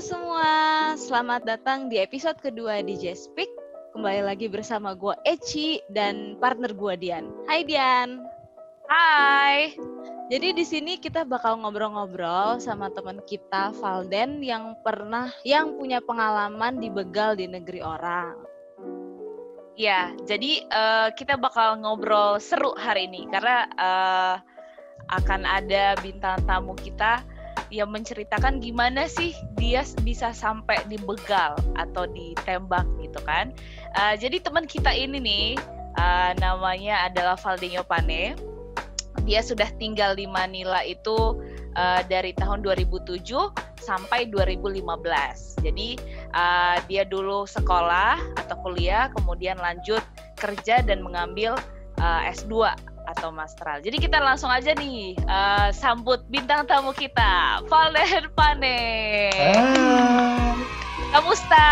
semua, selamat datang di episode kedua di Speak. Kembali lagi bersama gue Eci dan partner gue Dian. Hai Dian. Hai. Jadi di sini kita bakal ngobrol-ngobrol sama teman kita Valden yang punya pengalaman dibegal di negeri orang. Ya, jadi kita bakal ngobrol seru hari ini karena akan ada bintang tamu kita yang menceritakan gimana sih dia bisa sampai dibegal atau ditembak gitu kan. Jadi teman kita ini nih namanya adalah Valdenio Pane. Dia sudah tinggal di Manila itu dari tahun 2007 sampai 2015. Jadi dia dulu sekolah atau kuliah, kemudian lanjut kerja dan mengambil S2 atau masteral. Jadi kita langsung aja nih sambut bintang tamu kita, Valden Pane. Kamusta?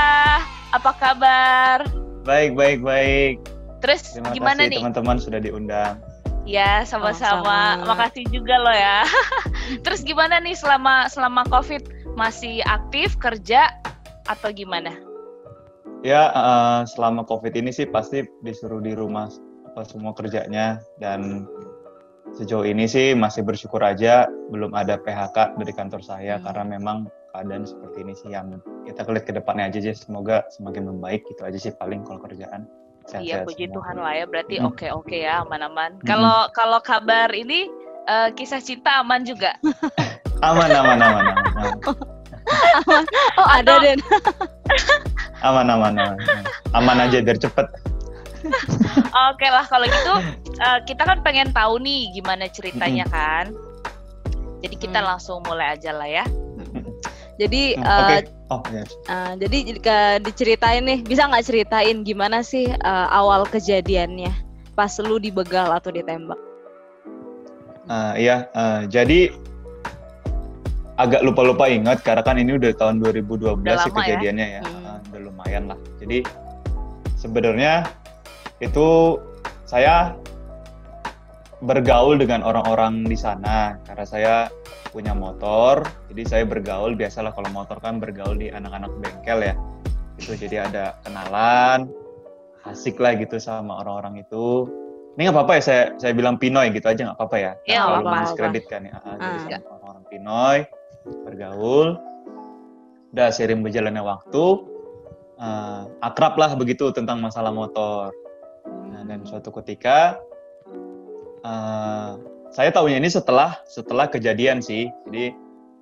Apa kabar? Baik. Terus Terima gimana kasih nih? teman-teman sudah diundang. Ya, sama-sama. Makasih juga loh ya. Terus gimana nih selama COVID? Masih aktif kerja atau gimana? Ya, selama COVID ini sih pasti disuruh di rumah semua kerjanya, dan sejauh ini sih masih bersyukur aja belum ada PHK dari kantor saya karena memang keadaan seperti ini sih yang kita lihat ke depannya aja sih, semoga semakin membaik gitu aja sih paling kalau kerjaan. Iya, puji Tuhan lah ya, berarti oke ya, aman-aman. Kalau kabar ini kisah cinta aman juga? Aman. Oh, ada Den. Aman. Aman aja biar cepet. Oke lah, kalau gitu kita kan pengen tahu nih gimana ceritanya kan. Jadi kita langsung mulai aja lah ya. Jadi jadi diceritain nih, bisa nggak ceritain gimana sih awal kejadiannya pas lu dibegal atau ditembak? Jadi agak lupa ingat karena kan ini udah tahun 2012 sih kejadiannya ya. Udah lumayan lah. Jadi sebenarnya itu saya bergaul dengan orang-orang di sana karena saya punya motor, jadi saya bergaul, biasalah kalau motor kan bergaul di anak-anak bengkel ya, itu jadi ada kenalan, asik lah gitu sama orang-orang itu. Ini nggak apa-apa ya saya bilang Pinoy gitu aja, nggak apa-apa ya? Iya, kalau diskredit kan ya. Jadi sama orang-orang Pinoy bergaul, udah seiring berjalannya waktu, akrab lah begitu tentang masalah motor. Nah, dan suatu ketika saya tahunya ini setelah kejadian sih. Jadi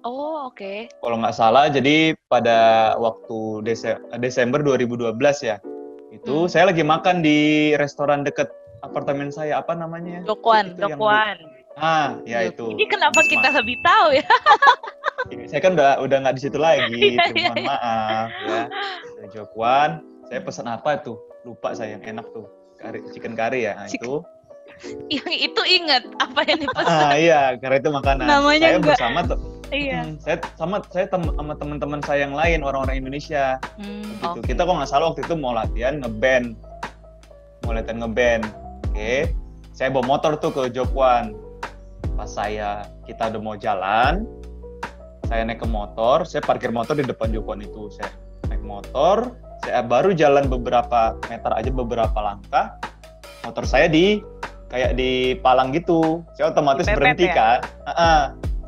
oke. Kalau nggak salah, jadi pada waktu Desember 2012 ya, itu saya lagi makan di restoran deket apartemen saya, apa namanya? Dokwan. Ya itu. Ini kenapa kita lebih tahu ya? Saya kan udah nggak di situ lagi, mohon maaf ya. Dokwan, saya pesan apa tuh? Lupa saya, yang enak tuh. Chicken curry ya, itu. Yang itu ingat apa yang dipesan? Iya, karena itu makanan. Namanya saya enggak. Bersama tuh. Iya. Saya sama teman-teman saya yang lain, orang-orang Indonesia. Gitu. Kita kok nggak salah waktu itu mau latihan ngeband. Oke. Saya bawa motor tuh ke Jokwan. Pas kita udah mau jalan, saya naik ke motor, saya parkir motor di depan Jokwan itu. Saya naik motor, saya baru jalan beberapa meter aja, beberapa langkah, motor saya kayak di palang gitu. Saya otomatis berhenti ya? kan.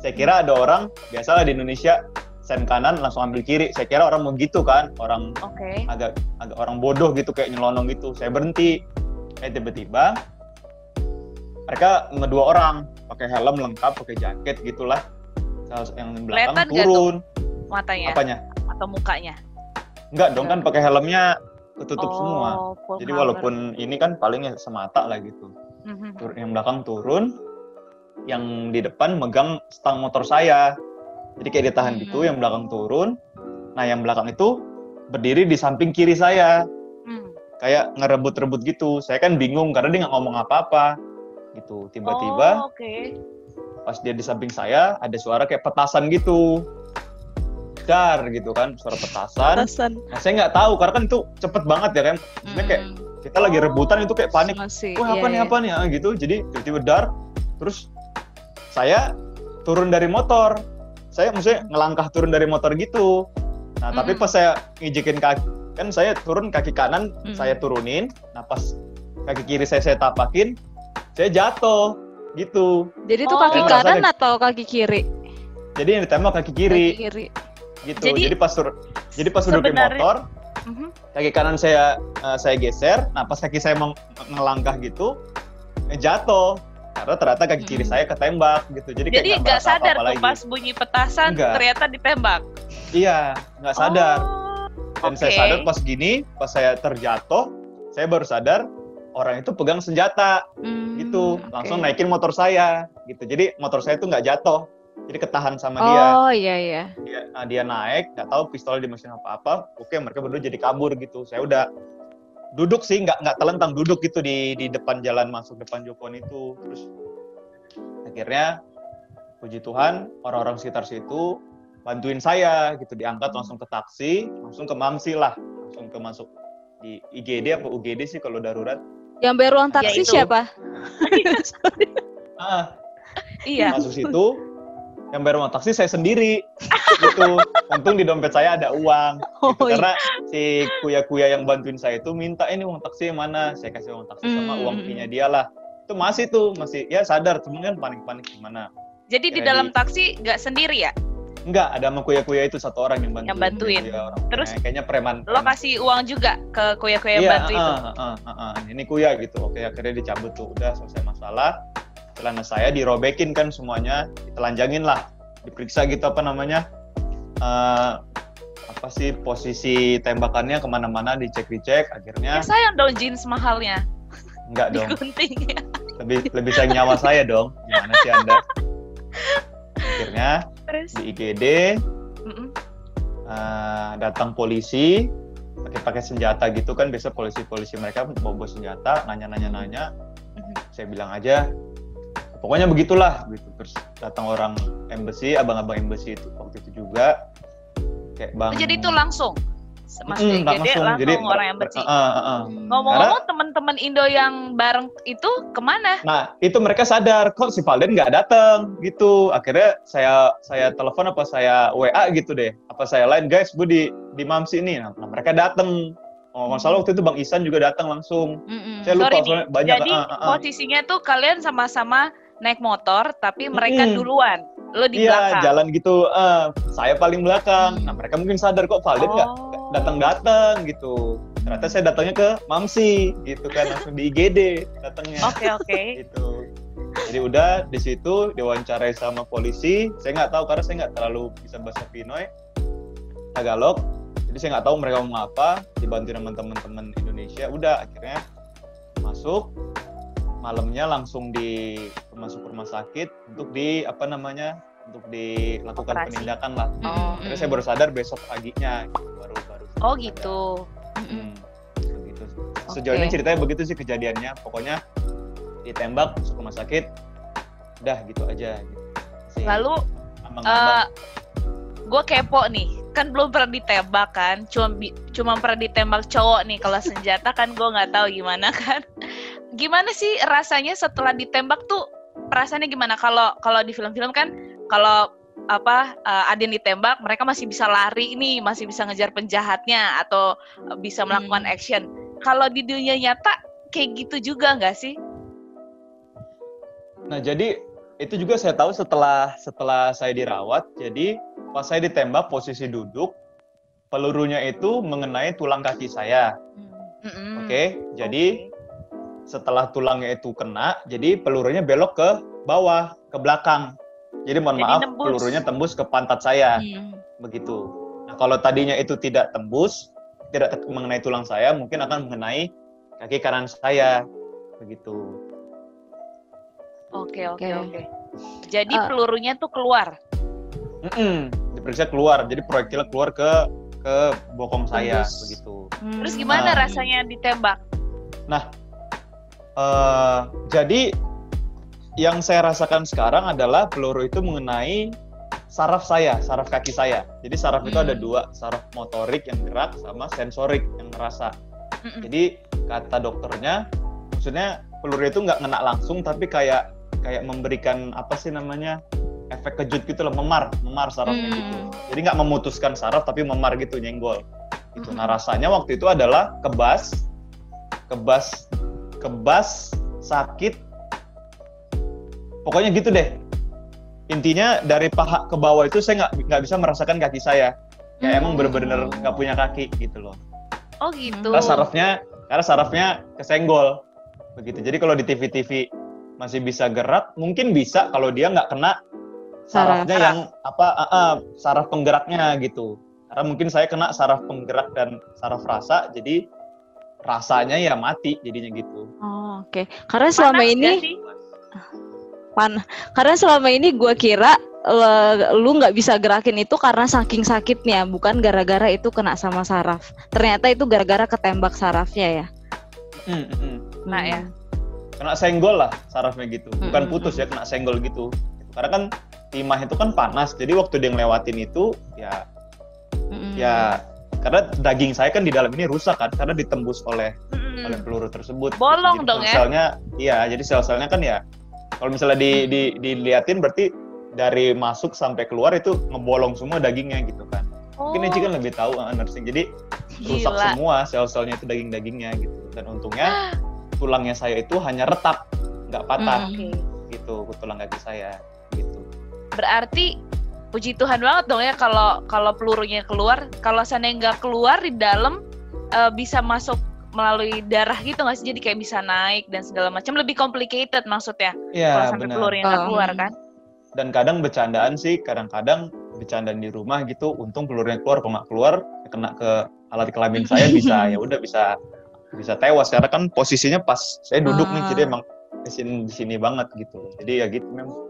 Saya kira ada orang, biasalah di Indonesia sen kanan langsung ambil kiri. Saya kira orang mau gitu kan, orang agak orang bodoh gitu, kayak nyelonong gitu. Saya berhenti. Tiba-tiba mereka ngedua orang, pakai helm lengkap, pakai jaket gitulah. Yang belakang Kelihatan turun. Matanya? Apanya? Atau mukanya? Enggak dong, kan pakai helmnya ketutup semua. Jadi cover. walaupun ini kan palingnya semata lah gitu. Yang belakang turun, yang di depan megang stang motor saya. Jadi kayak ditahan gitu, yang belakang turun. Nah, yang belakang itu berdiri di samping kiri saya. Kayak ngerebut-rebut gitu. Saya kan bingung karena dia nggak ngomong apa-apa. Gitu. Tiba-tiba pas dia di samping saya, ada suara kayak petasan gitu. Dar gitu kan, suara petasan. Nah, saya nggak tahu karena kan itu cepet banget ya kan. Maksudnya kayak kita lagi rebutan itu kayak panik. Wah, apa nih gitu. Jadi tiba-tiba dar. Terus saya turun dari motor. Saya maksudnya ngelangkah turun dari motor gitu. Nah, tapi pas saya ngijikin kaki, kan saya turun kaki kanan, saya turunin. Nah, pas kaki kiri saya tapakin, saya jatuh gitu. Jadi itu kaki kanan atau kaki kiri? Jadi yang ditembak kaki kiri. Kaki kiri. Gitu. Jadi pas dudukin motor, kaki kanan saya geser. Nah, pas kaki saya ngelangkah gitu, jatuh. Karena ternyata kaki kiri saya ketembak gitu. Jadi nggak sadar tuh pas bunyi petasan ternyata ditembak. Iya, nggak sadar. Dan saya sadar pas saya terjatuh, saya baru sadar orang itu pegang senjata gitu. Langsung naikin motor saya gitu. Jadi motor saya itu nggak jatuh. Jadi ketahan sama dia. Oh iya. Dia naik, nggak tahu pistolnya dimasukin apa-apa. Oke, mereka berdua jadi kabur gitu. Saya udah duduk sih, nggak telentang, duduk gitu di depan jalan masuk depan Jokon itu. Terus akhirnya puji Tuhan orang-orang sekitar situ bantuin saya gitu, diangkat langsung ke taksi, langsung ke Mamsi lah, langsung ke masuk di IGD apa UGD sih kalau darurat. Yang bayar uang taksi siapa? Iya. Masuk situ, yang bayar uang taksi saya sendiri gitu. Untung di dompet saya ada uang gitu. Karena si kuya-kuya yang bantuin saya itu minta ini uang taksi yang mana, saya kasih uang taksi sama uang fee-nya dia lah. Itu masih ya sadar, cuman kan panik-panik gimana. Jadi di dalam taksi nggak sendiri ya? Enggak, ada sama kuya-kuya itu satu orang yang bantuin. Terus kayaknya preman. Lo kasih uang juga ke kuya-kuya yang bantu itu? Ini kuya gitu. Oke, akhirnya dicabut tuh. Udah selesai masalah. Celana saya dirobekin kan semuanya, ditelanjangin lah. Diperiksa gitu apa sih posisi tembakannya kemana-mana, dicek. Akhirnya. Ya sayang dong jeans mahalnya. Enggak dong. Digunting ya. Lebih sayang nyawa saya dong. Gimana sih Anda? Akhirnya di IGD datang polisi pakai senjata gitu kan, biasa polisi mereka bawa senjata, nanya. Saya bilang aja pokoknya begitulah gitu. Terus datang orang embassy, abang-abang embassy itu waktu itu juga kayak bang. Jadi itu langsung Mas IGD langsung orang embassy. Ngomong-ngomong teman-teman Indo yang bareng itu kemana? Nah itu mereka sadar kok si Valden nggak datang gitu. Akhirnya saya telepon apa saya WA gitu deh. Apa saya line guys, gue di Mamsi ini. Nah mereka datang. Masalah waktu itu Bang Isan juga datang langsung. Saya lupa soalnya banyak. Jadi posisinya tuh kalian sama-sama naik motor tapi mereka duluan. Lo di belakang. Iya, jalan gitu. Saya paling belakang. Nah, mereka mungkin sadar kok Valden nggak datang gitu. Ternyata saya datangnya ke Mamsi gitu kan, langsung di IGD datangnya. Oke. Gitu. Jadi udah di situ diwawancarai sama polisi. Saya nggak tahu karena saya nggak terlalu bisa bahasa Pinoy, Tagalog. Jadi saya nggak tahu mereka ngomong apa. Dibantu sama teman-teman Indonesia. Udah akhirnya masuk. Malamnya langsung masuk rumah sakit untuk untuk dilakukan operasi. Penindakan lah. Terus saya baru sadar besok paginya baru. Oh gitu. Begitu. Sejauh ini ceritanya begitu sih kejadiannya. Pokoknya ditembak masuk rumah sakit. Udah gitu aja. Gitu. Lalu gue kepo nih. Kan belum pernah ditembak kan. Cuma pernah ditembak cowok nih. Kalau senjata kan gue nggak tahu gimana kan. Gimana sih rasanya setelah ditembak tuh, perasaannya gimana? Kalau di film-film kan kalau ada yang ditembak mereka masih bisa lari nih, masih bisa ngejar penjahatnya atau bisa melakukan action. Kalau di dunia nyata kayak gitu juga nggak sih? Nah jadi itu juga saya tahu setelah saya dirawat. Jadi pas saya ditembak posisi duduk, pelurunya itu mengenai tulang kaki saya. Oke, jadi setelah tulangnya itu kena, jadi pelurunya belok ke bawah, ke belakang. Jadi mohon maaf, pelurunya tembus ke pantat saya. Begitu. Nah, kalau tadinya itu tidak tembus, tidak mengenai tulang saya, mungkin akan mengenai kaki kanan saya. Begitu. Oke. Jadi pelurunya tuh keluar? Diperiksa keluar. Jadi proyektilnya keluar ke bokong saya. Begitu. Terus gimana rasanya ditembak? Nah, jadi yang saya rasakan sekarang adalah peluru itu mengenai saraf kaki saya. Jadi saraf itu ada dua, saraf motorik yang gerak sama sensorik yang ngerasa. Jadi kata dokternya, maksudnya peluru itu nggak ngena langsung, tapi kayak memberikan apa sih namanya, efek kejut gitu loh, memar sarafnya gitu. Jadi nggak memutuskan saraf tapi memar gitu, nyenggol gitu. Nah rasanya waktu itu adalah kebas sakit, pokoknya gitu deh. Intinya dari paha ke bawah itu saya nggak bisa merasakan kaki saya, kayak emang bener-bener nggak punya kaki gitu loh. Oh gitu. Karena sarafnya kesenggol begitu. Jadi kalau di TV masih bisa gerak, mungkin bisa kalau dia nggak kena sarafnya yang saraf penggeraknya gitu. Karena mungkin saya kena saraf penggerak dan saraf rasa, jadi rasanya ya mati jadinya gitu. Oh, oke. Karena selama ini gue kira lu nggak bisa gerakin itu karena saking sakitnya, bukan gara-gara itu kena sama saraf. Ternyata itu gara-gara ketembak sarafnya ya. Nah ya. Kena senggol lah sarafnya gitu, bukan putus ya, kena senggol gitu. Karena kan timah itu kan panas, jadi waktu dia ngelewatin itu ya karena daging saya kan di dalam ini rusak kan, karena ditembus oleh peluru tersebut. Bolong jadi dong sel-selnya, ya. Jadi sel-selnya kan ya, kalau misalnya diliatin berarti dari masuk sampai keluar itu ngebolong semua dagingnya gitu kan. Mungkin Eci kan lebih tahu nursing. Jadi rusak semua sel-selnya itu, daging-dagingnya gitu. Dan untungnya tulangnya saya itu hanya retak, nggak patah gitu, tulang kaki saya gitu. Berarti puji Tuhan banget dong ya kalau pelurunya keluar. Kalau seandainya nggak keluar di dalam bisa masuk melalui darah gitu nggak sih? Jadi kayak bisa naik dan segala macam, lebih complicated maksudnya. Kalau sampai pelurunya nggak keluar kan? Dan kadang bercandaan bercandaan di rumah gitu. Untung pelurunya keluar, kalau nggak keluar kena ke alat kelamin saya bisa bisa tewas. Karena kan posisinya pas saya duduk nih, jadi emang di sini banget gitu. Jadi ya gitu memang.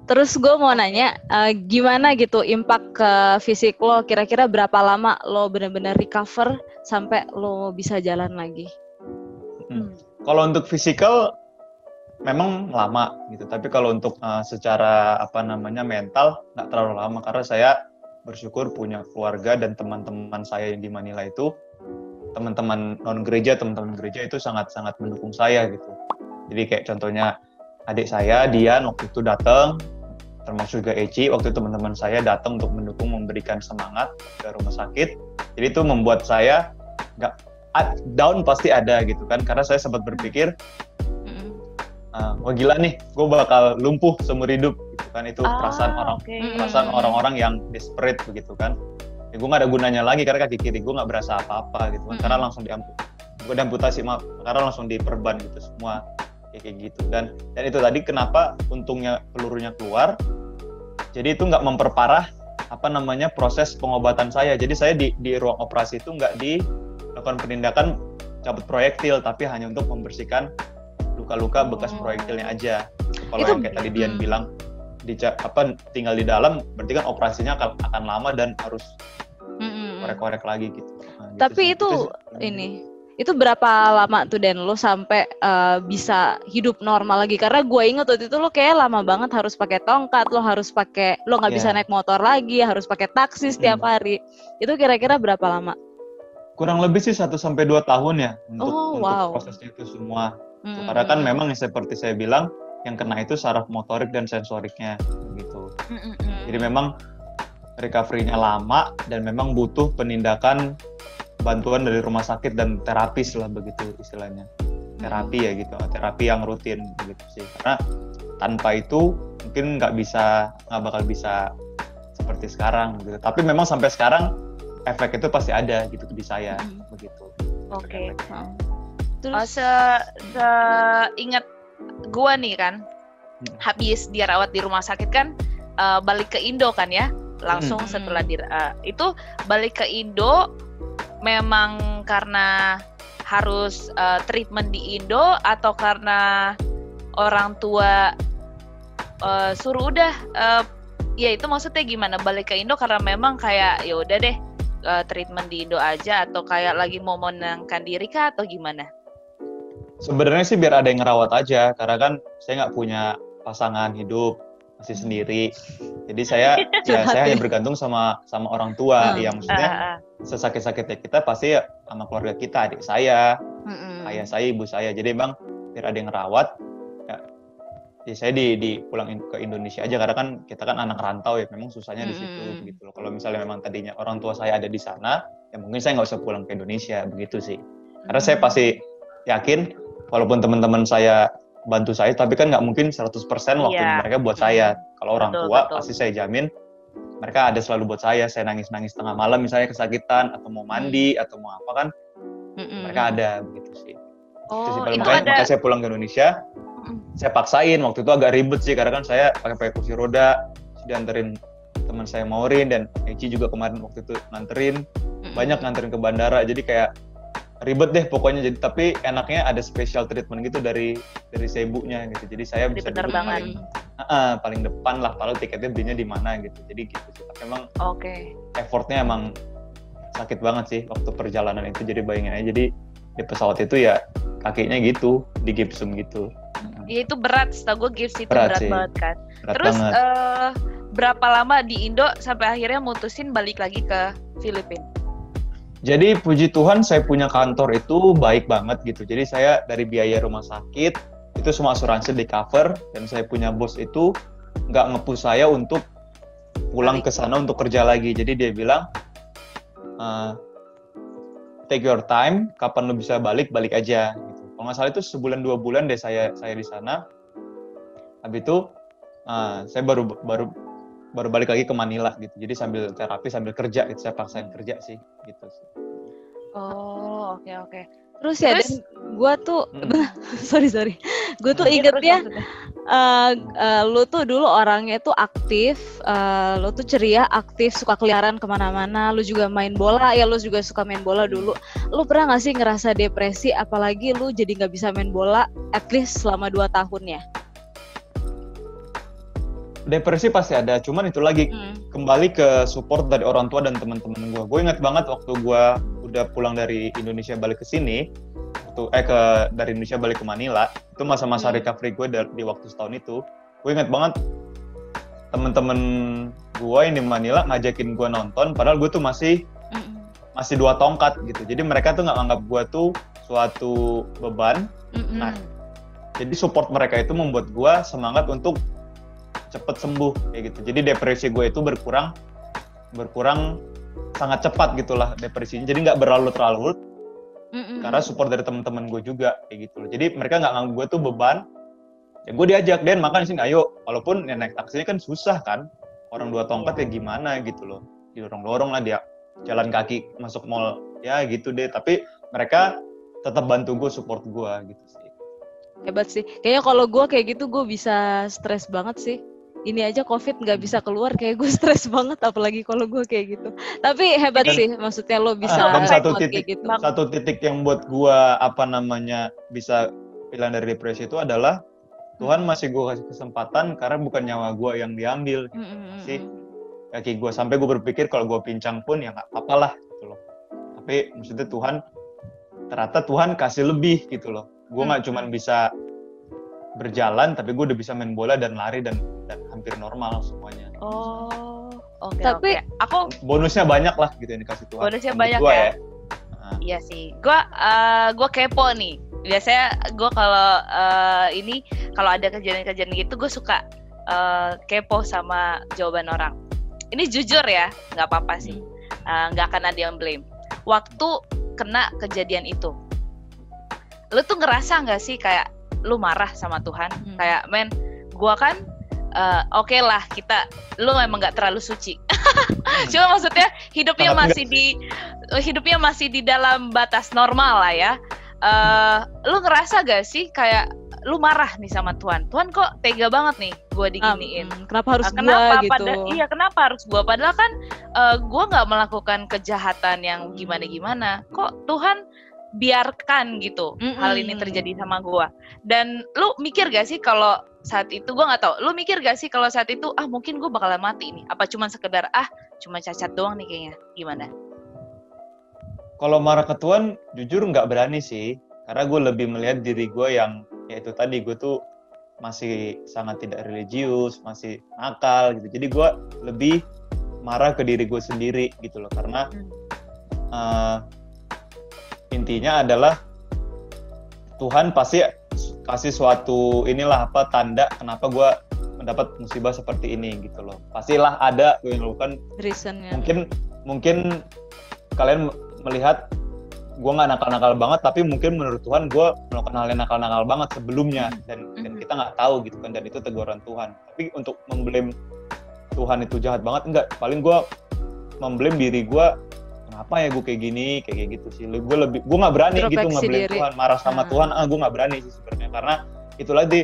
Terus gue mau nanya, gimana gitu impact ke fisik lo? Kira-kira berapa lama lo benar-benar recover sampai lo bisa jalan lagi? Kalau untuk fisikal memang lama gitu, tapi kalau untuk secara mental nggak terlalu lama, karena saya bersyukur punya keluarga dan teman-teman saya yang di Manila itu, teman-teman gereja itu sangat mendukung saya gitu. Jadi kayak contohnya adik saya Dian waktu itu datang, termasuk juga Eci, waktu itu teman-teman saya datang untuk mendukung, memberikan semangat ke rumah sakit. Jadi itu membuat saya nggak down, pasti ada gitu kan, karena saya sempat berpikir wah gila nih, gue bakal lumpuh seumur hidup gitu kan. Itu perasaan orang-orang yang desperate begitu kan. Ya gue nggak ada gunanya lagi karena kaki kiri gue nggak berasa apa-apa gitu kan, karena langsung diamputasi, karena langsung diperban gitu semua kayak gitu. Dan itu tadi kenapa untungnya pelurunya keluar, jadi itu nggak memperparah proses pengobatan saya. Jadi saya di ruang operasi itu nggak dilakukan penindakan cabut proyektil, tapi hanya untuk membersihkan luka-luka bekas proyektilnya aja. Kalau yang kayak tadi Dian bilang tinggal di dalam, berarti kan operasinya akan lama dan harus korek-korek lagi gitu. Nah, tapi gitu itu berapa lama tuh Dan lo sampai bisa hidup normal lagi? Karena gue inget waktu itu lo kayak lama banget harus pakai tongkat, lo nggak bisa naik motor lagi, harus pakai taksi setiap hari. Itu kira-kira berapa lama? Kurang lebih sih 1-2 tahun ya untuk prosesnya itu semua. Karena kan memang seperti saya bilang, yang kena itu saraf motorik dan sensoriknya gitu. Jadi memang recovery-nya lama dan memang butuh penindakan, bantuan dari rumah sakit dan terapis lah begitu istilahnya. Terapi ya gitu, terapi yang rutin begitu sih. Karena tanpa itu mungkin nggak bakal bisa seperti sekarang gitu. Tapi memang sampai sekarang efek itu pasti ada gitu di saya begitu. Oke. Terus seingat gua nih kan, habis dirawat di rumah sakit kan, balik ke Indo kan ya, langsung setelah itu balik ke Indo memang karena harus treatment di Indo atau karena orang tua suruh udah ya itu maksudnya gimana balik ke Indo karena memang kayak ya udah deh treatment di Indo aja atau kayak lagi mau menenangkan diri kah atau gimana? Sebenarnya sih biar ada yang ngerawat aja, karena kan saya nggak punya pasangan hidup, masih sendiri. Jadi saya hanya bergantung sama orang tua. Yang maksudnya sesakit-sakitnya kita pasti sama keluarga kita, adik saya, ayah saya, ibu saya. Jadi bang biar ada yang ngerawat. ya saya di pulang ke Indonesia aja karena kan kita kan anak rantau ya, memang susahnya di situ gitu loh. Kalau misalnya memang tadinya orang tua saya ada di sana, ya mungkin saya nggak usah pulang ke Indonesia begitu sih. Karena saya pasti yakin walaupun teman-teman saya bantu saya, tapi kan nggak mungkin 100% waktunya mereka buat saya. Kalau orang tua pasti saya jamin mereka ada selalu buat saya. Saya nangis-nangis tengah malam misalnya kesakitan atau mau mandi atau mau apa kan, mereka ada begitu sih. Oh, itu sih. Makanya saya pulang ke Indonesia, saya paksain. Waktu itu agak ribet sih karena kan saya pakai kursi roda, dianterin teman saya Maureen dan Eci juga kemarin waktu itu nganterin, banyak nganterin ke bandara. Jadi kayak ribet deh pokoknya. Jadi tapi enaknya ada special treatment gitu dari ibunya gitu. Jadi saya bisa duduk paling depan lah, padahal tiketnya belinya di mana gitu. Jadi gitu sih. Tapi emang effortnya emang sakit banget sih waktu perjalanan itu. Jadi bayangin aja, jadi di pesawat itu ya kakinya gitu, di gipsum gitu. Ya itu berat, setahu gue gips itu berat banget kan. Berat terus banget. Berapa lama di Indo sampai akhirnya mutusin balik lagi ke Filipina? Jadi puji Tuhan saya punya kantor itu baik banget gitu. Jadi saya dari biaya rumah sakit itu semua asuransi di cover, dan saya punya bos itu nggak nge-push saya untuk pulang ke sana untuk kerja lagi. Jadi dia bilang take your time, kapan lu bisa balik aja gitu. Kalau nggak salah itu sebulan 2 bulan deh saya di sana. Habis itu saya baru balik lagi ke Manila gitu. Jadi sambil terapi sambil kerja gitu, saya paksain kerja sih gitu sih. Oh, oke. Terus dan gue tuh sorry gue tuh ingetnya lu tuh dulu orangnya tuh aktif, lu tuh ceria, aktif, suka keliaran kemana-mana, lu juga main bola ya, lu juga suka main bola dulu. Lu pernah nggak sih ngerasa depresi, apalagi lu jadi nggak bisa main bola at least selama 2 tahun ya? Depresi pasti ada, cuman itu lagi kembali ke support dari orang tua dan teman-teman gue. Gue ingat banget waktu gue udah pulang dari Indonesia balik ke sini, dari Indonesia balik ke Manila, itu masa-masa recovery gue di waktu setahun itu. Gue ingat banget teman-teman gue yang di Manila ngajakin gue nonton, padahal gue tuh masih 2 tongkat gitu. Jadi mereka tuh nggak anggap gue tuh suatu beban. Nah, jadi support mereka itu membuat gue semangat untuk cepet sembuh kayak gitu. Jadi depresi gue itu berkurang sangat cepat gitulah depresinya. Jadi nggak berlarut-larut karena support dari teman-teman gue juga kayak gitu. Jadi mereka nggak nganggap gue tuh beban. Ya gue diajak, Den makan sini ayo. Walaupun ya naik taksinya kan susah kan. Orang 2 tongkat ya gimana gitu loh. Didorong-dorong lah dia jalan kaki masuk mall ya gitu deh. Tapi mereka tetap bantu gue, support gue gitu sih. Hebat sih. Kayaknya kalau gue kayak gitu gue bisa stres banget sih. Ini aja COVID nggak bisa keluar, kayak gue stres banget, apalagi kalau gue kayak gitu. Tapi hebat sih, maksudnya lo bisa dan kayak gitu. Satu titik yang buat gue bisa pilihan dari depresi itu adalah Tuhan masih gue kasih kesempatan karena bukan nyawa gue yang diambil, masih kaki gue. Sampai gue berpikir kalau gue pincang pun ya nggak apa-apa lah gitu loh. Tapi maksudnya ternyata Tuhan kasih lebih gitu loh. Gue nggak cuma bisa berjalan, tapi gue udah bisa main bola dan lari dan hampir normal semuanya. Oh, oke. Tapi aku bonusnya banyak lah gitu yang dikasih Tuhan. Bonusnya banyak ya. Iya sih. Gue kepo nih. Biasanya gue kalau ada kejadian-kejadian gitu, gue suka kepo sama jawaban orang. Ini jujur ya, nggak apa-apa sih. Nggak akan ada yang blame. Waktu kena kejadian itu, lu tuh ngerasa nggak sih kayak lu marah sama Tuhan? Kayak gue kan oke lah, lu memang nggak terlalu suci. Cuma maksudnya hidupnya masih di dalam batas normal lah ya. Lu ngerasa gak sih kayak lu marah nih sama Tuhan? Tuhan kok tega banget nih gue diginiin? Kenapa harus gue gitu? Iya, kenapa harus gue? Padahal kan gue nggak melakukan kejahatan yang gimana-gimana. Kok Tuhan biarkan gitu hal ini terjadi sama gue? Dan lu mikir gak sih kalau saat itu, gue nggak tahu, lu mikir gak sih kalau saat itu mungkin gue bakalan mati nih? Apa cuma sekedar cuma cacat doang nih kayaknya? Gimana? Kalau marah ke Tuhan, jujur nggak berani sih, karena gue lebih melihat diri gue yang ya itu tadi, gue tuh masih sangat tidak religius, masih nakal gitu. Jadi gue lebih marah ke diri gue sendiri gitu loh, karena intinya adalah Tuhan pasti kasih suatu inilah apa tanda kenapa gue mendapat musibah seperti ini gitu loh. Pastilah ada yang melakukan reasonnya. Mungkin kalian melihat gue nggak nakal-nakal banget, tapi mungkin menurut Tuhan gue melakukan hal yang nakal-nakal banget sebelumnya dan kita nggak tahu gitu kan, dan itu teguran Tuhan. Tapi untuk memblame Tuhan itu jahat banget enggak, paling gue memblame diri gue, kenapa ya gue kayak gini, kayak gitu sih. Gue nggak berani gitu ngeblame Tuhan, marah sama Tuhan, gue nggak berani sih sebenarnya, karena itu lagi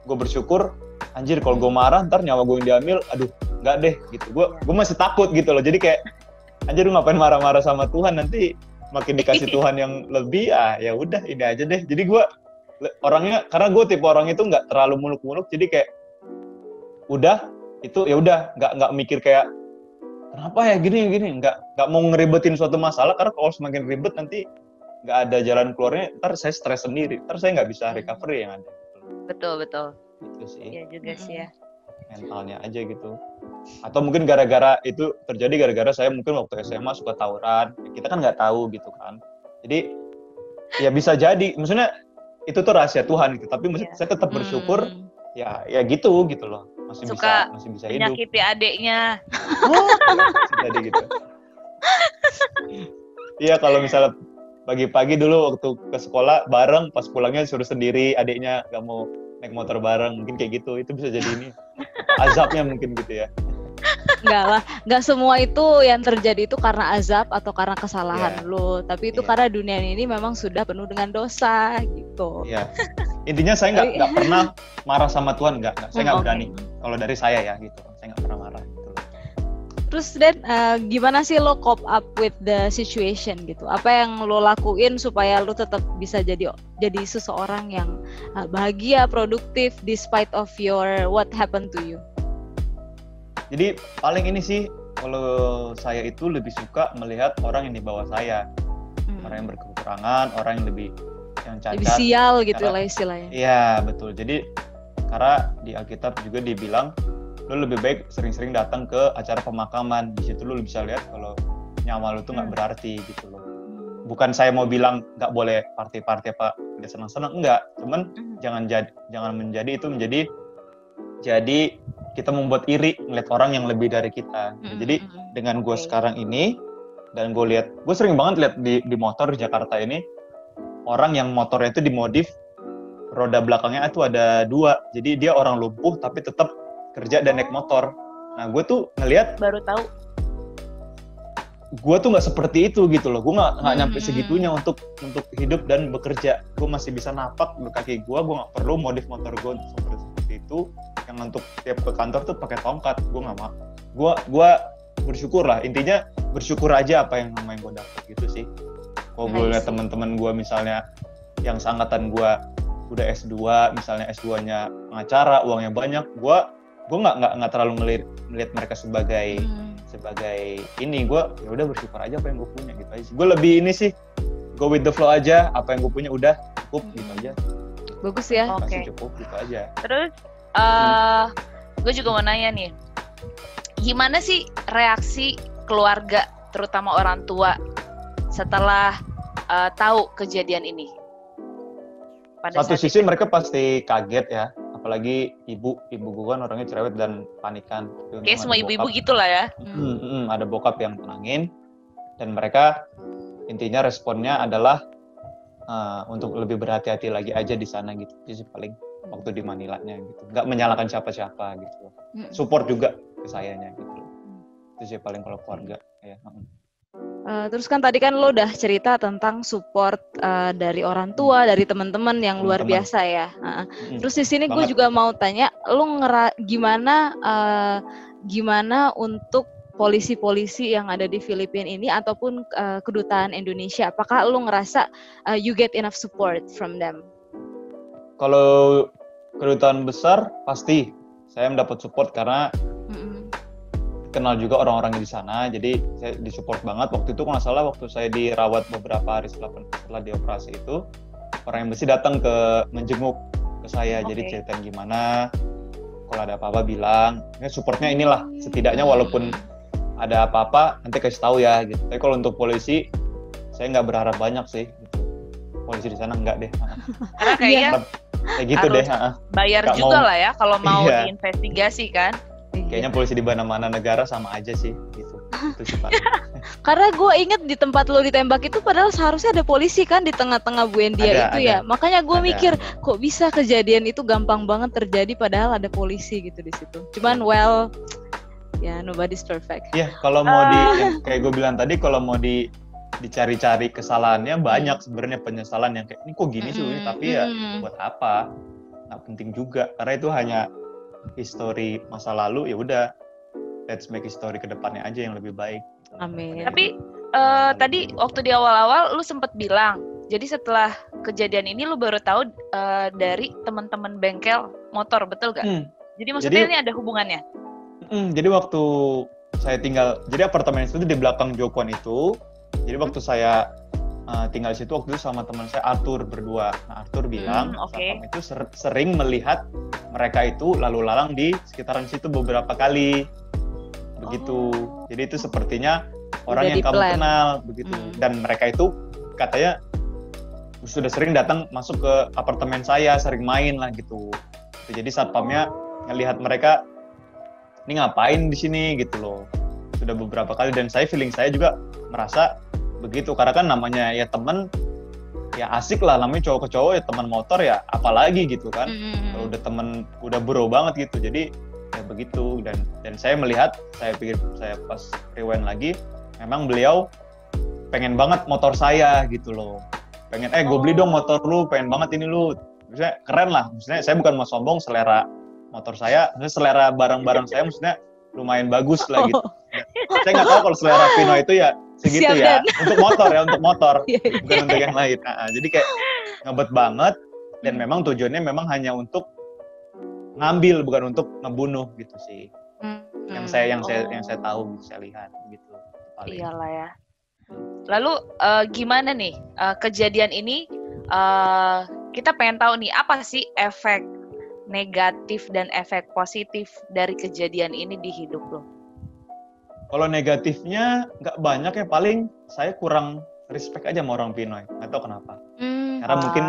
gue bersyukur, anjir kalau gue marah ntar nyawa gue yang diambil, aduh nggak deh gitu. Gue masih takut gitu loh, jadi kayak anjir lu ngapain marah-marah sama Tuhan, nanti makin dikasih Tuhan yang lebih, ya udah ini aja deh. Jadi gue orangnya, karena gue tipe orang itu nggak terlalu muluk-muluk, jadi kayak udah itu ya udah, nggak mikir kayak kenapa ya gini nggak mau ngeribetin suatu masalah, karena kalau semakin ribet nanti nggak ada jalan keluarnya, ntar saya stres sendiri, ntar saya nggak bisa recovery yang ada. Betul itu sih ya juga sih ya, mentalnya aja gitu. Atau mungkin gara-gara itu terjadi gara-gara saya mungkin waktu SMA suka tawuran, kita kan nggak tahu gitu kan, jadi ya bisa jadi, maksudnya itu tuh rahasia Tuhan gitu, tapi saya tetap bersyukur ya gitu loh, masih bisa hidup. Menyakiti adiknya. Jadi gitu. Iya, kalau misalnya pagi-pagi dulu waktu ke sekolah bareng, pas pulangnya suruh sendiri, adiknya nggak mau naik motor bareng, mungkin kayak gitu, itu bisa jadi ini azabnya mungkin gitu ya. Enggak lah, enggak semua itu yang terjadi itu karena azab atau karena kesalahan lo, tapi itu karena dunia ini memang sudah penuh dengan dosa gitu. Iya. Intinya saya nggak pernah marah sama Tuhan, nggak. Saya nggak berani. Kalau dari saya ya gitu, saya nggak pernah marah. Gitu. Terus Dan, gimana sih lo cope up with the situation gitu? Apa yang lo lakuin supaya lo tetap bisa jadi seseorang yang bahagia, produktif, despite of your what happened to you? Jadi paling ini sih, kalau saya itu lebih suka melihat orang yang di bawah saya, orang yang berkekurangan, orang yang yang cacat, lebih sial gitu lah istilahnya. Iya betul. Jadi karena di Alkitab juga dibilang lu lebih baik sering-sering datang ke acara pemakaman, di situ lu bisa lihat kalau nyawa lu tuh nggak berarti gitu loh. Bukan saya mau bilang nggak boleh party-party apa udah senang-senang, enggak, cuman jangan menjadi itu jadi kita membuat iri ngeliat orang yang lebih dari kita. Jadi dengan gue sekarang ini, dan gue sering banget lihat di motor di Jakarta ini, orang yang motornya itu dimodif, roda belakangnya itu ada 2, jadi dia orang lumpuh tapi tetap kerja dan naik motor. Nah gue tuh ngelihat, baru tahu, gue tuh nggak seperti itu gitu loh. Gue nggak nyampe segitunya untuk hidup dan bekerja. Gue masih bisa napak kaki gue nggak perlu modif motor gue seperti itu. Yang untuk tiap ke kantor tuh pakai tongkat, gue nggak mau. Gue bersyukur lah, intinya bersyukur aja apa yang gue dapat gitu sih. Kalau gue lihat teman-teman gue misalnya yang seangkatan gue udah S2, misalnya S2-nya pengacara, uangnya banyak, gue nggak terlalu melihat mereka sebagai ini. Gue ya udah bersyukur aja apa yang gue punya gitu aja. Gue lebih ini sih, go with the flow aja, apa yang gue punya udah cukup gitu aja. Bagus ya. Masih cukup gitu aja. Terus gue juga mau nanya nih, gimana sih reaksi keluarga, terutama orang tua, setelah tahu kejadian ini? Satu sisi mereka pasti kaget ya, apalagi ibu gue kan orangnya cerewet dan panikan. Kayak semua ibu-ibu gitulah ya. Ada bokap yang tenangin, dan mereka intinya responnya adalah untuk lebih berhati-hati lagi aja di sana gitu. Jadi paling waktu di Manilanya gitu, nggak menyalahkan siapa-siapa gitu. Support juga ke sayanya gitu. Itu sih paling kalau keluarga ya. Terus kan tadi kan lo udah cerita tentang support dari orang tua, dari teman-teman yang luar biasa ya. Terus di sini gue juga mau tanya, lo gimana untuk polisi-polisi yang ada di Filipina ini ataupun kedutaan Indonesia? Apakah lo ngerasa you get enough support from them? Kalau kedutaan besar pasti saya mendapat support karena kenal juga orang-orang di sana, jadi saya disupport banget. Waktu itu kalau nggak salah, waktu saya dirawat beberapa hari setelah dioperasi itu, orang embassy datang menjenguk ke saya, jadi ceritain gimana, kalau ada apa-apa bilang, supportnya inilah, setidaknya walaupun ada apa-apa nanti kasih tahu ya gitu. Tapi kalau untuk polisi, saya nggak berharap banyak sih. Gitu. Polisi di sana nggak deh. Karena kayaknya Kayak gitu Harus deh. bayar Nggak juga mau- lah ya kalau mau Iya. diinvestigasi kan. Kayaknya polisi di mana-mana negara sama aja sih gitu. Itu sih paling. Karena gue inget di tempat lo ditembak itu padahal seharusnya ada polisi kan di tengah-tengah Buendia Ada, itu ada. ya. Makanya gue Ada, mikir ada. kok bisa kejadian itu gampang banget terjadi padahal ada polisi gitu di situ. Cuman well, ya nobody's perfect. Iya, kalau mau yang kayak gue bilang tadi, kalau mau dicari-cari kesalahannya banyak sebenarnya penyesalan yang kayak ini kok gini sih, tapi ya buat apa? Nggak penting juga karena itu hanya history masa lalu, ya udah let's make history ke depannya aja yang lebih baik. Amin. Tapi tadi waktu di awal-awal lu sempet bilang, jadi setelah kejadian ini lu baru tahu dari teman-teman bengkel motor, betul gak? Jadi maksudnya ini ada hubungannya? Jadi waktu saya tinggal, jadi apartemen itu di belakang Jokwon itu. Jadi waktu saya tinggal di situ waktu itu sama teman saya Arthur berdua. Nah Arthur bilang satpam itu sering melihat mereka itu lalu lalang di sekitaran situ beberapa kali. Begitu. Jadi itu sepertinya orang yang kamu kenal begitu. Dan mereka itu katanya sudah sering datang masuk ke apartemen saya, sering main lah gitu. Jadi satpamnya ngelihat mereka ini ngapain di sini gitu loh. Sudah beberapa kali dan feeling saya juga merasa begitu karena kan namanya ya teman ya asik lah, namanya cowok ke cowok ya teman motor ya apalagi gitu kan. Kalau udah temen udah bro banget gitu. Jadi ya begitu dan saya melihat, saya pikir saya pas rewind lagi memang beliau pengen banget motor saya gitu loh. Pengen gue beli dong motor lu, pengen banget ini lu. Maksudnya keren lah. Maksudnya saya bukan mau sombong, selera motor saya, maksudnya selera barang-barang saya maksudnya lumayan bagus lah gitu. Saya nggak tahu kalau selera Pino itu ya segitu Siap, ya. Dan. Untuk motor, bukan untuk yang lain. Jadi kayak ngebet banget dan memang tujuannya memang hanya untuk ngambil bukan untuk ngebunuh gitu sih. Yang saya tahu, saya lihat gitu. Paling. Iyalah ya. Lalu gimana nih kejadian ini? Kita pengen tahu nih apa sih efek negatif dan efek positif dari kejadian ini di hidup lo? Kalau negatifnya nggak banyak ya, paling saya kurang respect aja sama orang Pinoy. Nggak tahu kenapa. Karena mungkin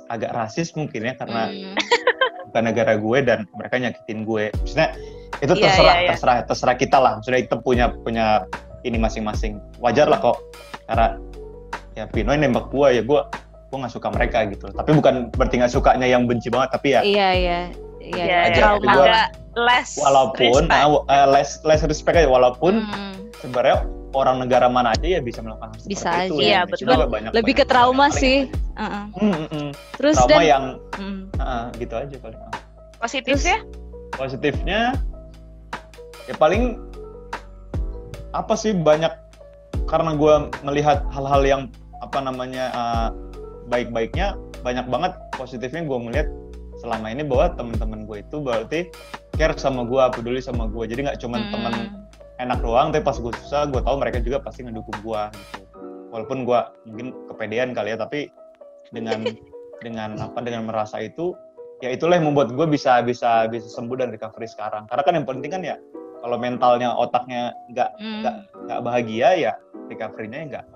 agak rasis mungkin ya karena bukan negara gue dan mereka nyakitin gue. Maksudnya itu terserah kita lah. Maksudnya itu punya ini masing-masing. Wajar lah kok. Karena ya Pinoy nembak gue ya gue nggak suka mereka gitu. Tapi bukan berarti nggak sukanya yang benci banget, tapi ya. Iya. Agak less walaupun respect. less respect aja walaupun sebenarnya orang negara mana aja ya bisa melakukan hal bisa seperti aja. itu. Iya, betul. Lebih ke trauma sih. Terus trauma dan yang gitu aja paling. Positifnya ya paling apa sih, banyak karena gue melihat hal-hal yang baik-baiknya, banyak banget positifnya gue melihat selama ini bahwa teman-teman gue itu berarti care sama gue, peduli sama gue. Jadi nggak cuma teman enak doang, tapi pas gue susah gue tahu mereka juga pasti ngedukung gue gitu. Walaupun gue mungkin kepedean kali ya, tapi dengan merasa itu ya itulah yang membuat gue bisa sembuh dan recovery sekarang. Karena kan yang penting kan ya kalau mentalnya, otaknya nggak bahagia ya recovery-nya nggak.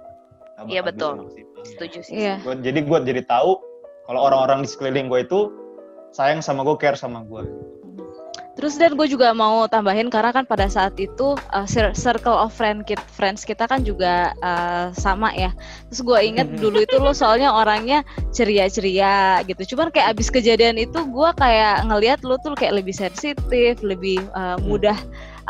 Iya betul. Setuju sih. Iya. Jadi gue jadi tahu kalau orang-orang di sekeliling gue itu sayang sama gue, care sama gue. Terus dan gue juga mau tambahin karena kan pada saat itu circle of friends kita kan juga sama ya. Terus gue inget dulu itu lo soalnya orangnya ceria-ceria gitu. Cuman kayak abis kejadian itu gue kayak ngelihat lo tuh kayak lebih sensitif, lebih mudah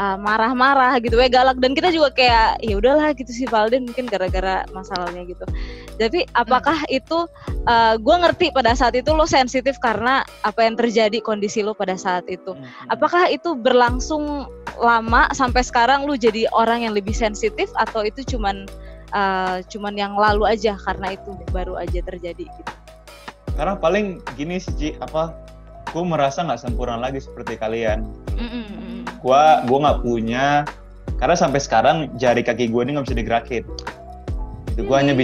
marah-marah gitu, galak, dan kita juga kayak ya udahlah gitu sih Valden, mungkin gara-gara masalahnya gitu. Tapi apakah itu gue ngerti pada saat itu lo sensitif karena apa yang terjadi kondisi lo pada saat itu. Apakah itu berlangsung lama sampai sekarang lo jadi orang yang lebih sensitif atau itu cuman yang lalu aja karena itu baru aja terjadi gitu? Karena paling gini sih Ci, gue merasa nggak sempurna lagi seperti kalian. Gue nggak punya, karena sampai sekarang jari kaki gue ini nggak bisa digerakin. Itu gue hanya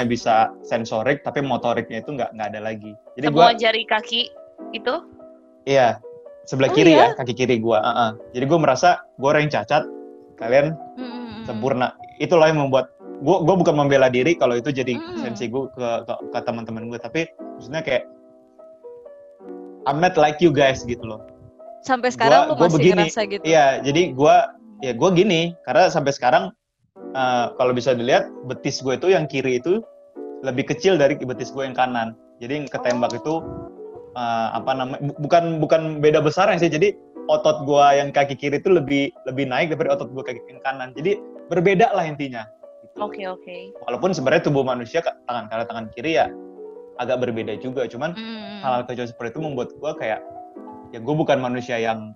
bisa sensorik, tapi motoriknya itu nggak ada lagi. Jadi semua jari kaki itu? Iya, sebelah kiri ya, kaki kiri gue. Jadi gue merasa gue orang yang cacat, kalian sempurna. Itulah yang membuat gue bukan membela diri kalau itu jadi sensi gue ke teman-teman gue, tapi Maksudnya kayak I'm not like you guys gitu loh. Sampai sekarang lu masih begini, ngerasa gitu? Iya, jadi gue gini, karena sampai sekarang kalau bisa dilihat betis gue itu yang kiri itu lebih kecil dari betis gue yang kanan. Jadi yang ketembak itu bukan beda besarnya sih. Jadi otot gue yang kaki kiri itu lebih naik daripada otot gue kaki yang kanan. Jadi berbeda lah intinya. Oke. Walaupun sebenarnya tubuh manusia tangan kiri ya agak berbeda juga. Cuman hal-hal kecil seperti itu membuat gue kayak ya gue bukan manusia yang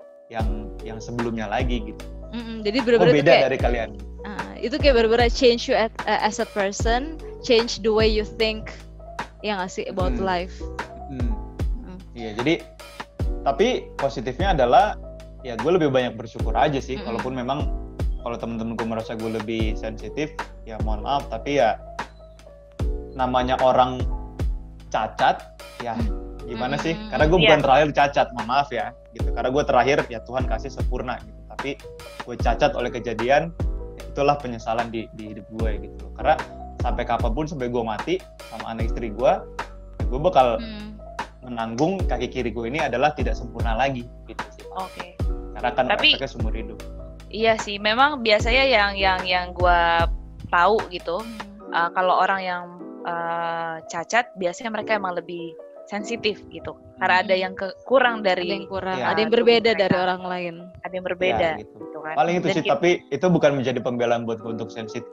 sebelumnya lagi gitu. Jadi benar-benar beda kayak, dari kalian. Itu kayak benar-benar change you as a person, change the way you think, ya nggak sih, about life. Iya, jadi tapi positifnya adalah ya gue lebih banyak bersyukur aja sih. Walaupun memang kalau temen-temen gue merasa gue lebih sensitif, ya mohon maaf. Tapi ya namanya orang cacat, ya gimana sih? Karena gue bukan terakhir cacat, mohon maaf ya. Gitu. Karena gue terakhir ya Tuhan kasih sempurna gitu. Tapi gue cacat oleh kejadian, itulah penyesalan di hidup gue gitu. Karena sampai kapanpun, sampai gue mati sama anak istri gue bakal menanggung kaki kiri gue ini adalah tidak sempurna lagi gitu sih. Oke. Karena kan tapi efeknya seumur hidup. Iya sih, memang biasanya yang gue tahu gitu, kalau orang yang cacat biasanya mereka emang lebih sensitif gitu. Karena ada yang kurang dari ada yang berbeda dari orang lain. Ada yang berbeda gitu. Gitu kan. Paling itu sih, tapi itu bukan menjadi pembelaan buat gue untuk sensitif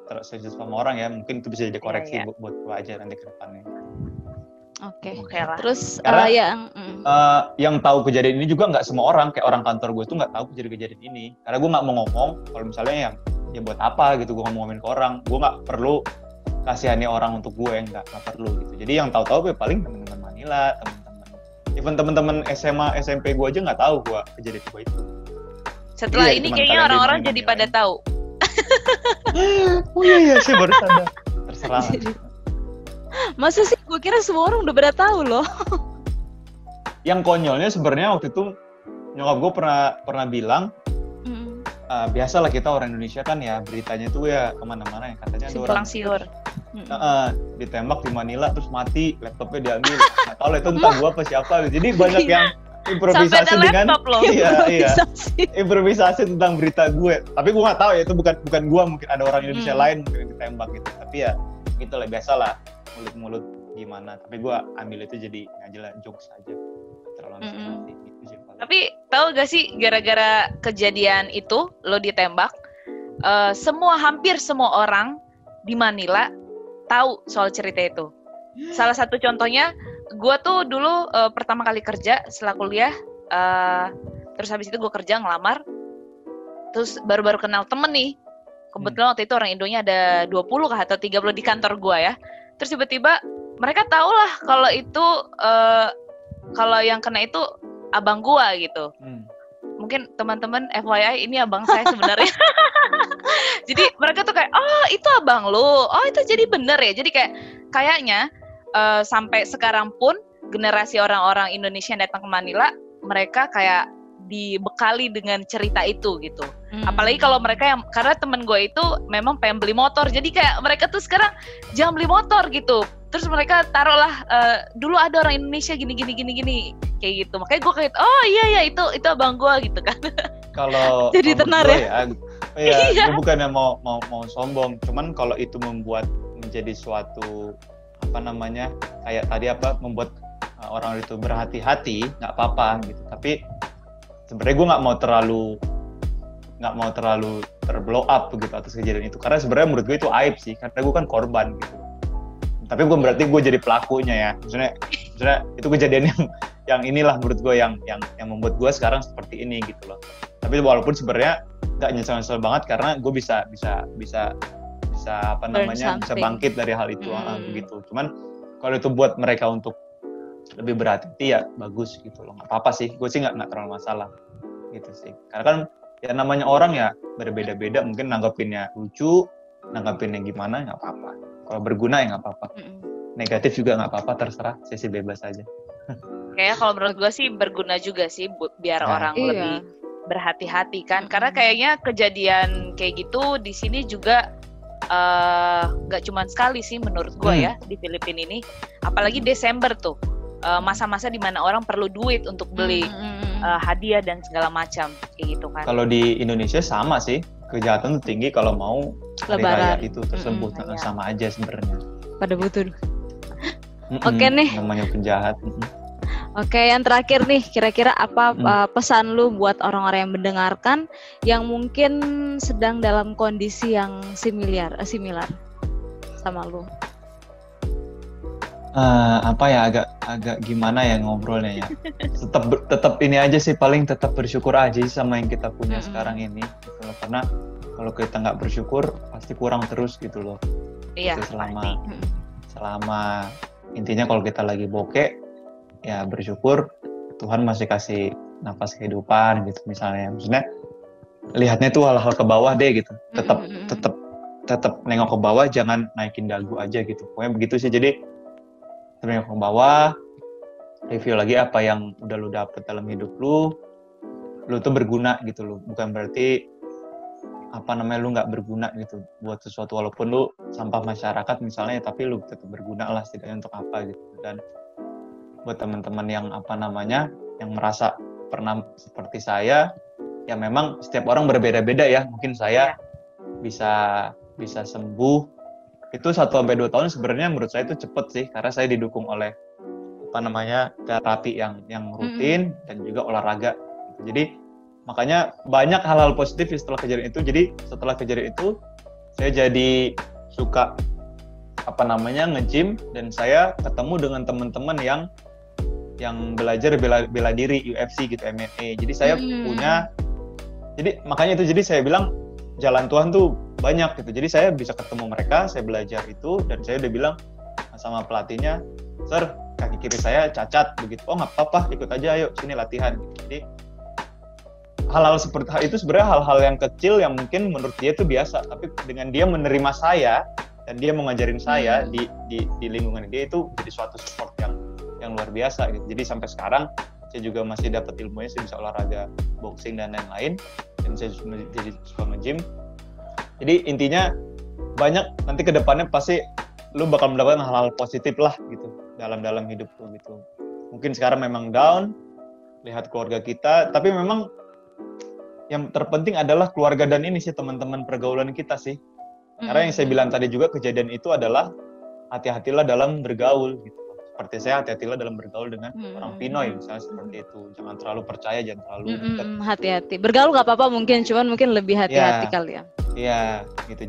sama orang ya. Mungkin itu bisa jadi koreksi buat gue aja nanti ke depannya. Oke. Lah. Terus yang tahu kejadian ini juga nggak semua orang. Kayak orang kantor gue tuh nggak tahu kejadian ini. Karena gue nggak mau ngomong. Kalau misalnya ya buat apa gitu gue ngomongin ke orang. Gue nggak perlu kasihani orang untuk gue, nggak perlu gitu. Jadi yang tahu-tahu gue paling teman-teman Manila, even teman-teman SMA SMP gue aja nggak tahu gue kejadian gue itu. Setelah ini kayaknya orang-orang jadi pada tahu. Oh iya sih, baru sadar. Terserah. Masa sih, gue kira semua orang udah pada tahu loh. Yang konyolnya sebenarnya waktu itu nyokap gue pernah bilang, biasalah kita orang Indonesia kan ya beritanya tuh ya kemana-mana ya, katanya ada orang siur. Ditembak di Manila terus mati, laptopnya diambil. Nggak tahu lah itu entah gue apa siapa. Jadi banyak yang improvisasi dengan improvisasi tentang berita gue. Tapi gue nggak tahu ya itu bukan gue, mungkin ada orang Indonesia lain mungkin yang ditembak gitu. Tapi ya gitu lah, biasalah mulut-mulut gimana. Tapi gue ambil itu jadi ngajalah jokes aja. Terlalu aneh gitu sih. Tapi tahu gak sih gara-gara kejadian itu lo ditembak, hampir semua orang di Manila tahu soal cerita itu. Salah satu contohnya, gue tuh dulu pertama kali kerja setelah kuliah, terus habis itu gue kerja ngelamar, terus baru-baru kenal temen nih. Kebetulan waktu itu orang Indonya ada 20 kah atau 30 di kantor gue ya. Terus tiba-tiba mereka tahu lah kalau itu kalau yang kena itu abang gue gitu. Mungkin teman-teman FYI ini abang saya sebenarnya. Jadi mereka tuh kayak, oh itu abang lu, oh itu jadi bener ya. Jadi kayaknya sampai sekarang pun generasi orang-orang Indonesia yang datang ke Manila, mereka kayak dibekali dengan cerita itu gitu. Apalagi kalau mereka karena temen gue itu memang pengen beli motor, jadi kayak mereka tuh sekarang jangan beli motor gitu. Terus mereka taruhlah dulu ada orang Indonesia gini kayak gitu. Makanya gue kayak, oh iya itu abang gue gitu kan. Kalau jadi tenar ya. Gue bukannya mau sombong, cuman kalau itu membuat menjadi suatu kayak tadi membuat orang itu berhati-hati, nggak apa-apa gitu. Tapi sebenarnya gue nggak mau terlalu terblow up begitu atas kejadian itu, karena sebenarnya menurut gue itu aib sih, karena gue kan korban gitu. Tapi bukan berarti gue jadi pelakunya ya. Maksudnya itu kejadian yang inilah menurut gue yang membuat gue sekarang seperti ini gitu loh. Tapi walaupun sebenarnya nggak nyesel banget, karena gue bisa bangkit dari hal itu begitu. Cuman kalau itu buat mereka untuk lebih berhati-hati ya bagus gitu loh, nggak apa-apa sih. Gue sih nggak terlalu masalah gitu sih. Karena kan ya namanya orang ya berbeda-beda, mungkin nanggepinnya lucu, nanggepinnya gimana nggak apa-apa. Kalau berguna ya nggak apa-apa. Negatif juga nggak apa-apa, terserah. Saya sih bebas aja. Kayaknya kalau menurut gue sih berguna juga sih biar orang lebih berhati-hati kan. Karena kayaknya kejadian kayak gitu di sini juga nggak cuma sekali sih menurut gue ya di Filipina ini. Apalagi Desember tuh. masa-masa di mana orang perlu duit untuk beli hadiah dan segala macam kayak gitu kan. Kalau di Indonesia sama sih, kejahatan tuh tinggi kalau mau hari raya itu tersebut. Sama aja sebenarnya. Pada butuh. Oke nih. Namanya penjahat. Oke, yang terakhir nih, kira-kira apa pesan lu buat orang-orang yang mendengarkan yang mungkin sedang dalam kondisi yang similar sama lu? Apa ya, agak gimana ya ngobrolnya ya. Tetap ini aja sih, paling tetap bersyukur aja sih sama yang kita punya sekarang ini gitu loh. Karena kalau kita nggak bersyukur pasti kurang terus gitu loh. Iya. Gitu, selama intinya kalau kita lagi bokeh ya bersyukur Tuhan masih kasih nafas kehidupan gitu misalnya. Maksudnya lihatnya tuh hal-hal ke bawah deh gitu. Tetap nengok ke bawah, jangan naikin dagu aja gitu. Pokoknya begitu sih. Jadi nengok ke bawah, review lagi apa yang udah lu dapet dalam hidup lu tuh berguna gitu loh. Bukan berarti lu nggak berguna gitu buat sesuatu, walaupun lu sampah masyarakat misalnya, tapi lu tetap berguna lah setidaknya untuk apa gitu. Dan buat teman-teman yang yang merasa pernah seperti saya, ya memang setiap orang berbeda-beda ya. Mungkin saya bisa sembuh itu 1-2 tahun, sebenarnya menurut saya itu cepet sih, karena saya didukung oleh terapi yang rutin dan juga olahraga. Jadi makanya banyak hal-hal positif setelah kejadian itu. Jadi setelah kejadian itu saya jadi suka nge-gym, dan saya ketemu dengan teman-teman yang belajar bela diri UFC gitu, MMA. Jadi saya punya, jadi makanya itu, jadi saya bilang jalan Tuhan tuh banyak gitu. Jadi saya bisa ketemu mereka, saya belajar itu, dan saya udah bilang sama pelatihnya, "Sir, kaki kiri saya cacat begitu." "Oh, nggak apa-apa, ikut aja, ayo sini latihan." Jadi hal-hal seperti itu sebenarnya hal-hal yang kecil yang mungkin menurut dia itu biasa, tapi dengan dia menerima saya dan dia mau ngajarin saya di lingkungan dia, itu jadi suatu support yang luar biasa gitu. Jadi sampai sekarang saya juga masih dapat ilmunya, saya bisa olahraga boxing dan lain-lain, dan saya jadi suka nge-gym. Jadi intinya banyak, nanti ke depannya pasti lu bakal mendapatkan hal-hal positif lah gitu dalam hidup lu gitu. Mungkin sekarang memang down, lihat keluarga kita, tapi memang yang terpenting adalah keluarga dan ini sih teman-teman pergaulan kita sih. Karena yang saya bilang tadi juga, kejadian itu adalah hati-hatilah dalam bergaul gitu. Seperti saya, hati-hatilah dalam bergaul dengan orang Pinoy misalnya, seperti itu. Jangan terlalu percaya, jangan terlalu dekat. Hati-hati. Bergaul nggak apa-apa mungkin, cuman mungkin lebih hati-hati kali ya. Iya, gitu.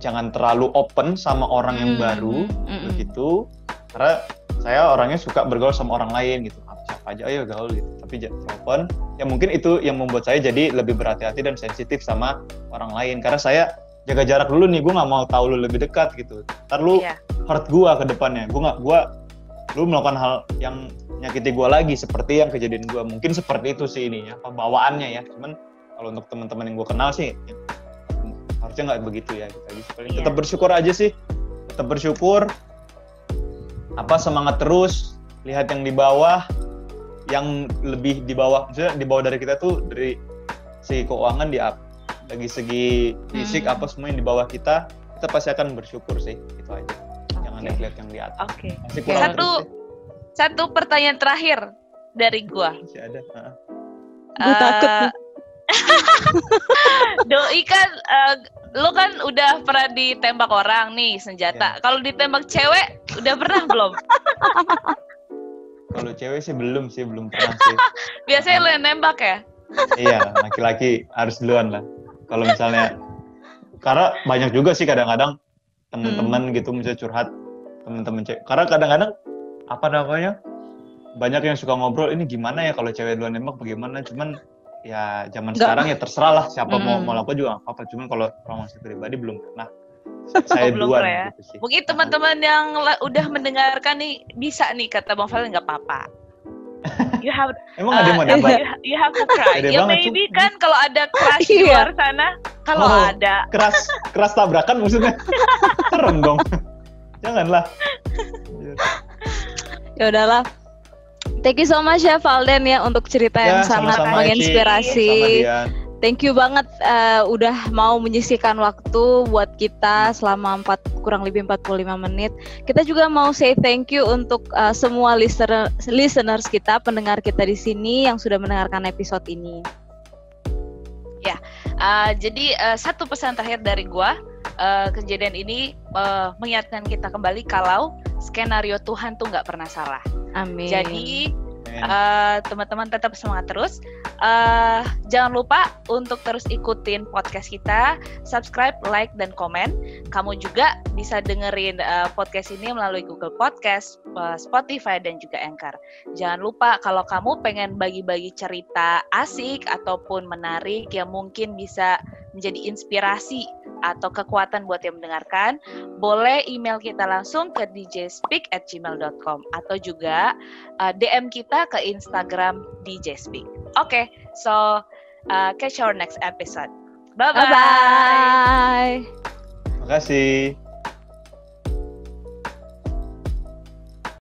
Jangan terlalu open sama orang yang baru begitu. Karena saya orangnya suka bergaul sama orang lain gitu. Siapa aja ayo gaul gitu. Tapi jangan open. Ya mungkin itu yang membuat saya jadi lebih berhati-hati dan sensitif sama orang lain. Karena saya jaga jarak dulu nih, gue nggak mau tahu lu lebih dekat gitu. Ntar lu hurt gue ke depannya. Lu melakukan hal yang nyakiti gue lagi, seperti yang kejadian gue. Mungkin seperti itu sih ininya, pembawaannya ya. Cuman kalau untuk teman-teman yang gue kenal sih, ya, harusnya nggak begitu ya. Tetap bersyukur aja sih. Tetap bersyukur. Semangat terus. Lihat yang di bawah, yang lebih di bawah. Maksudnya di bawah dari kita tuh, dari segi keuangan, dari segi fisik, semua yang di bawah kita pasti akan bersyukur sih. Itu aja. Lihat yang di atas. Oke. Satu pertanyaan terakhir dari gua. Masih ada. Gua takut nih. Doi kan, lu kan udah pernah ditembak orang nih senjata. Kalau ditembak cewek, udah pernah belum? Kalau cewek sih belum pernah sih. Biasanya lu yang nembak ya? Iya, laki-laki harus duluan lah. Kalau misalnya, karena banyak juga sih kadang-kadang teman-teman gitu misalnya curhat, teman-teman cewek. Karena kadang-kadang banyak yang suka ngobrol, ini gimana ya kalau cewek duluan nembak bagaimana. Cuman ya zaman sekarang ya terserah lah, siapa mau lakukan juga apa-apa. Cuman kalau promosi pribadi belum pernah. Saya duluan ya. Gitu sih. Mungkin teman-teman yang udah mendengarkan nih bisa nih kata Bang Valen, nggak apa-apa. Emang ada yang mau nembak? You have to try. Ya maybe kan kalau ada crush di luar sana, kalau ada keras tabrakan maksudnya. Serem dong. Janganlah. Ya udahlah. Thank you so much ya Valden ya untuk cerita yang sangat menginspirasi. Thank you banget udah mau menyisihkan waktu buat kita selama kurang lebih 45 menit. Kita juga mau say thank you untuk semua listeners kita, pendengar kita di sini yang sudah mendengarkan episode ini. Ya, jadi satu pesan terakhir dari gua, kejadian ini mengingatkan kita kembali kalau skenario Tuhan tuh nggak pernah salah. Amin. Jadi teman-teman tetap semangat terus. Jangan lupa untuk terus ikutin podcast kita, subscribe, like, dan komen. Kamu juga bisa dengerin podcast ini melalui Google Podcast, Spotify, dan juga Anchor. Jangan lupa kalau kamu pengen bagi-bagi cerita asik ataupun menarik yang mungkin bisa menjadi inspirasi atau kekuatan buat yang mendengarkan, boleh email kita langsung ke djspeak@gmail.com atau juga DM kita ke Instagram djspeak. Okay, so catch our next episode. Bye-bye. Bye-bye. Terima kasih.